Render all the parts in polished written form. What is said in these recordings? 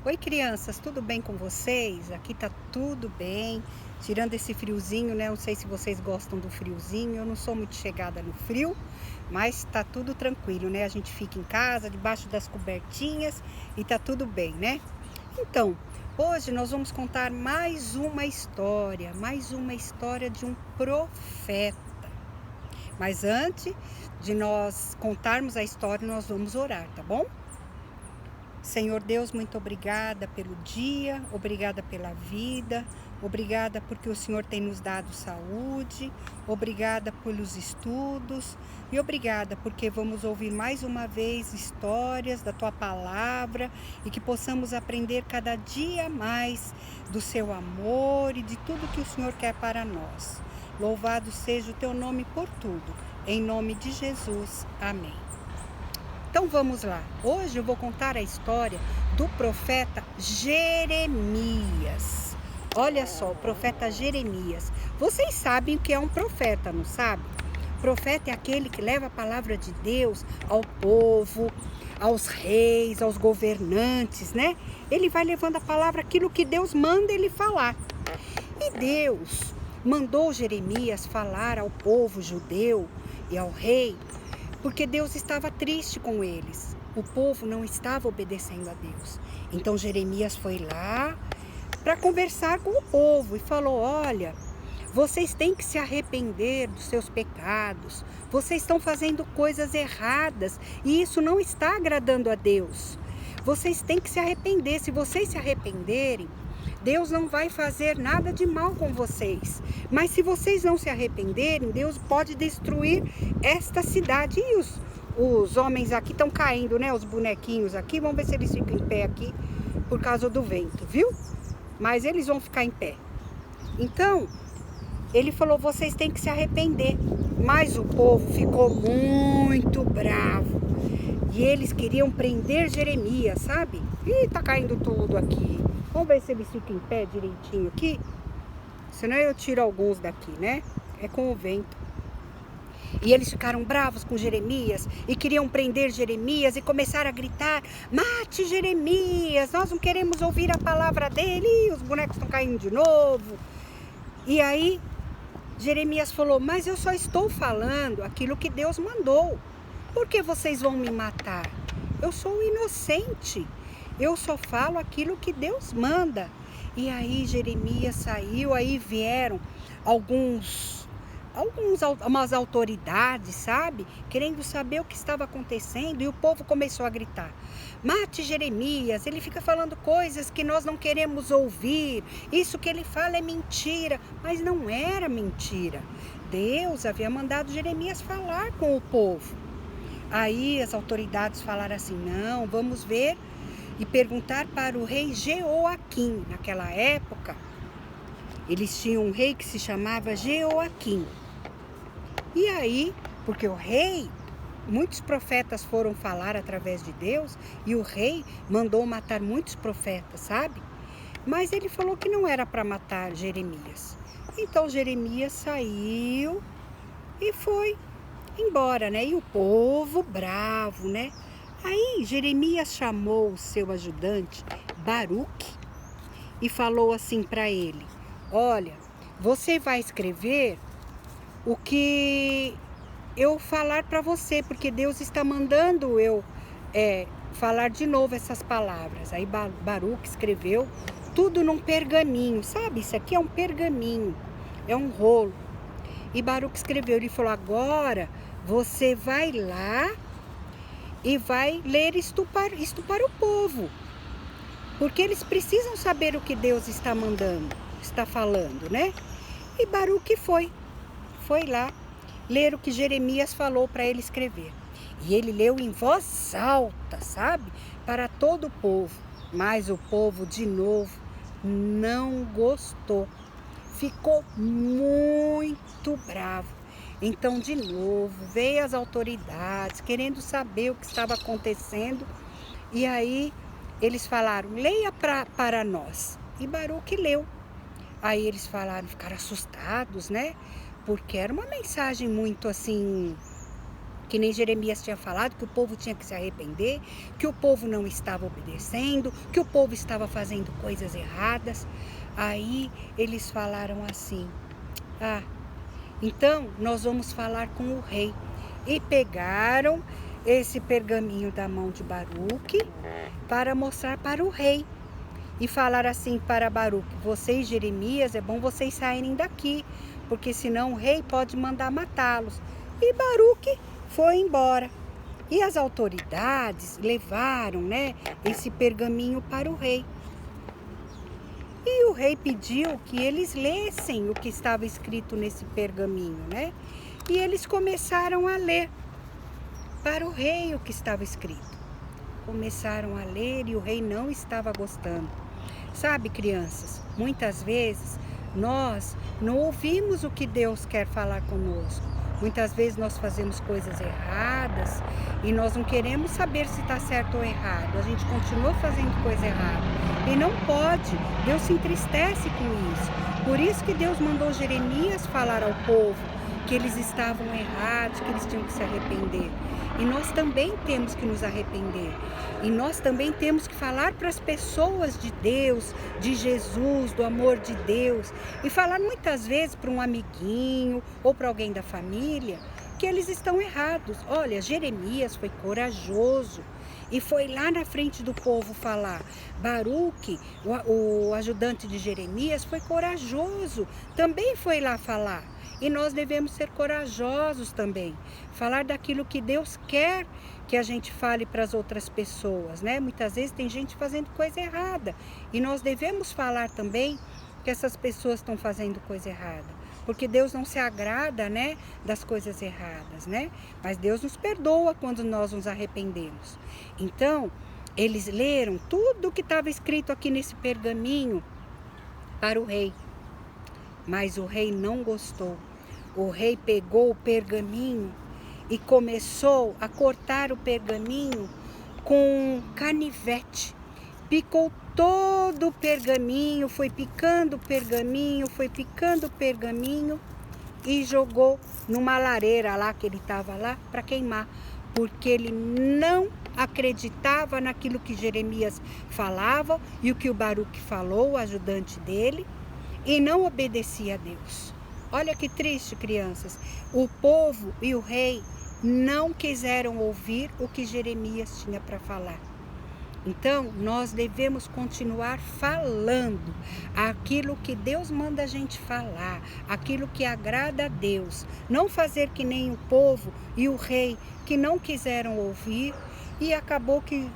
Oi, crianças, tudo bem com vocês? Aqui tá tudo bem, tirando esse friozinho, né? Não sei se vocês gostam do friozinho, eu não sou muito chegada no frio, mas tá tudo tranquilo, né? A gente fica em casa, debaixo das cobertinhas e tá tudo bem, né? Então, hoje nós vamos contar mais uma história de um profeta. Mas antes de nós contarmos a história, nós vamos orar, tá bom? Senhor Deus, muito obrigada pelo dia, obrigada pela vida, obrigada porque o Senhor tem nos dado saúde, obrigada pelos estudos e obrigada porque vamos ouvir mais uma vez histórias da Tua palavra e que possamos aprender cada dia mais do Seu amor e de tudo que o Senhor quer para nós. Louvado seja o Teu nome por tudo, em nome de Jesus. Amém. Então vamos lá, hoje eu vou contar a história do profeta Jeremias. Olha só, o profeta Jeremias. Vocês sabem o que é um profeta, não sabem? Profeta é aquele que leva a palavra de Deus ao povo, aos reis, aos governantes, né? Ele vai levando a palavra, aquilo que Deus manda ele falar. E Deus mandou Jeremias falar ao povo judeu e ao rei, porque Deus estava triste com eles. O povo não estava obedecendo a Deus. Então Jeremias foi lá para conversar com o povo e falou: olha, vocês têm que se arrepender dos seus pecados. Vocês estão fazendo coisas erradas e isso não está agradando a Deus. Vocês têm que se arrepender. Se vocês se arrependerem, Deus não vai fazer nada de mal com vocês. Mas se vocês não se arrependerem, Deus pode destruir esta cidade. E os homens aqui estão caindo, né? Os bonequinhos aqui. Vamos ver se eles ficam em pé aqui por causa do vento, viu? Mas eles vão ficar em pé. Então, ele falou, vocês têm que se arrepender. Mas o povo ficou muito bravo. E eles queriam prender Jeremias, sabe? Ih, tá caindo tudo aqui. Vamos ver se eles ficam em pé direitinho aqui. Senão eu tiro alguns daqui, né? É com o vento. E eles ficaram bravos com Jeremias e queriam prender Jeremias e começaram a gritar: mate Jeremias, nós não queremos ouvir a palavra dele. E os bonecos estão caindo de novo. E aí Jeremias falou: mas eu só estou falando aquilo que Deus mandou. Por que vocês vão me matar? Eu sou inocente. Eu só falo aquilo que Deus manda. E aí Jeremias saiu, aí vieram umas autoridades, sabe? Querendo saber o que estava acontecendo. E o povo começou a gritar: mate Jeremias, ele fica falando coisas que nós não queremos ouvir. Isso que ele fala é mentira. Mas não era mentira. Deus havia mandado Jeremias falar com o povo. Aí as autoridades falaram assim: não, vamos ver e perguntar para o rei Jeoaquim. Naquela época, eles tinham um rei que se chamava Jeoaquim. E aí, porque o rei, muitos profetas foram falar através de Deus, e o rei mandou matar muitos profetas, sabe? Mas ele falou que não era para matar Jeremias. Então Jeremias saiu e foi embora, né? E o povo bravo, né? Aí Jeremias chamou o seu ajudante, Baruque, e falou assim para ele: olha, você vai escrever o que eu falar para você, porque Deus está mandando eu falar de novo essas palavras. Aí Baruque escreveu tudo num pergaminho, sabe? Isso aqui é um pergaminho, é um rolo. E Baruque escreveu, ele falou: agora você vai lá e vai ler isto para o povo, porque eles precisam saber o que Deus está mandando, está falando, né? E Baruque foi lá ler o que Jeremias falou para ele escrever. E ele leu em voz alta, sabe? Para todo o povo. Mas o povo, de novo, não gostou. Ficou muito bravo. Então, de novo, veio as autoridades querendo saber o que estava acontecendo. E aí, eles falaram: leia para nós. E Baruque leu. Aí eles ficaram assustados, né? Porque era uma mensagem muito assim, que nem Jeremias tinha falado, que o povo tinha que se arrepender, que o povo não estava obedecendo, que o povo estava fazendo coisas erradas. Aí eles falaram assim: ah, então nós vamos falar com o rei. E pegaram esse pergaminho da mão de Baruque para mostrar para o rei. E falaram assim para Baruque: vocês, Jeremias, é bom vocês saírem daqui, porque senão o rei pode mandar matá-los. E Baruque foi embora. E as autoridades levaram, esse pergaminho para o rei. E o rei pediu que eles lessem o que estava escrito nesse pergaminho, E eles começaram a ler para o rei o que estava escrito. Começaram a ler e o rei não estava gostando. Sabe, crianças, muitas vezes nós não ouvimos o que Deus quer falar conosco. Muitas vezes nós fazemos coisas erradas e nós não queremos saber se está certo ou errado. A gente continua fazendo coisa errada. E não pode. Deus se entristece com isso. Por isso que Deus mandou Jeremias falar ao povo que eles estavam errados, que eles tinham que se arrepender. E nós também temos que nos arrepender. E nós também temos que falar para as pessoas de Deus, de Jesus, do amor de Deus. E falar muitas vezes para um amiguinho ou para alguém da família que eles estão errados. Olha, Jeremias foi corajoso e foi lá na frente do povo falar. Baruque, o ajudante de Jeremias, foi corajoso, também foi lá falar. E nós devemos ser corajosos também, falar daquilo que Deus quer que a gente fale para as outras pessoas, Muitas vezes tem gente fazendo coisa errada e nós devemos falar também que essas pessoas estão fazendo coisa errada, porque Deus não se agrada, das coisas erradas, Mas Deus nos perdoa quando nós nos arrependemos. Então, eles leram tudo o que estava escrito aqui nesse pergaminho para o rei. Mas o rei não gostou. O rei pegou o pergaminho e começou a cortar o pergaminho com canivete. Picou todo o pergaminho, foi picando o pergaminho, e jogou numa lareira lá que ele estava lá para queimar. Porque ele não acreditava naquilo que Jeremias falava e o que o Baruque falou, o ajudante dele, e não obedecia a Deus. Olha que triste, crianças. O povo e o rei não quiseram ouvir o que Jeremias tinha para falar. Então, nós devemos continuar falando aquilo que Deus manda a gente falar, aquilo que agrada a Deus. Não fazer que nem o povo e o rei que não quiseram ouvir, e acabou que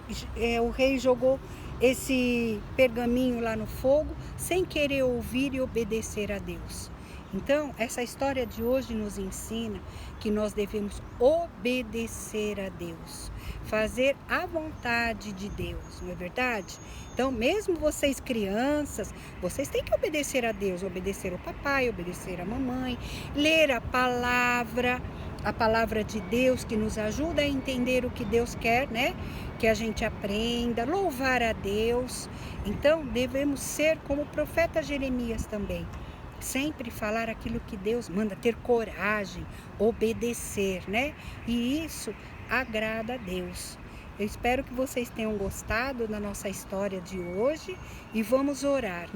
o rei jogou esse pergaminho lá no fogo sem querer ouvir e obedecer a Deus. Então, essa história de hoje nos ensina que nós devemos obedecer a Deus, fazer a vontade de Deus, não é verdade? Então, mesmo vocês crianças, vocês têm que obedecer a Deus, obedecer ao papai, obedecer à mamãe, ler a palavra de Deus que nos ajuda a entender o que Deus quer, que a gente aprenda, louvar a Deus. Então, devemos ser como o profeta Jeremias também. Sempre falar aquilo que Deus manda, ter coragem, obedecer, E isso agrada a Deus. Eu espero que vocês tenham gostado da nossa história de hoje e vamos orar,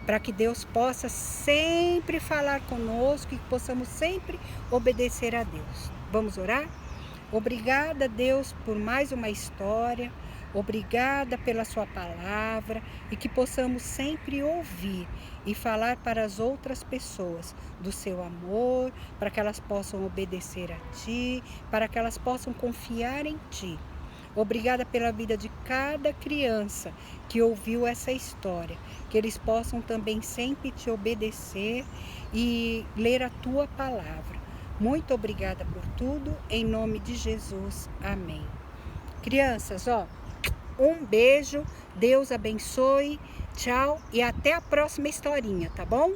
Para que Deus possa sempre falar conosco e que possamos sempre obedecer a Deus. Vamos orar? Obrigada, Deus, por mais uma história. Obrigada pela sua palavra e que possamos sempre ouvir e falar para as outras pessoas do seu amor, para que elas possam obedecer a Ti, para que elas possam confiar em Ti. Obrigada pela vida de cada criança que ouviu essa história, que eles possam também sempre Te obedecer e ler a Tua palavra. Muito obrigada por tudo, em nome de Jesus. Amém. Crianças, um beijo, Deus abençoe, tchau e até a próxima historinha, tá bom?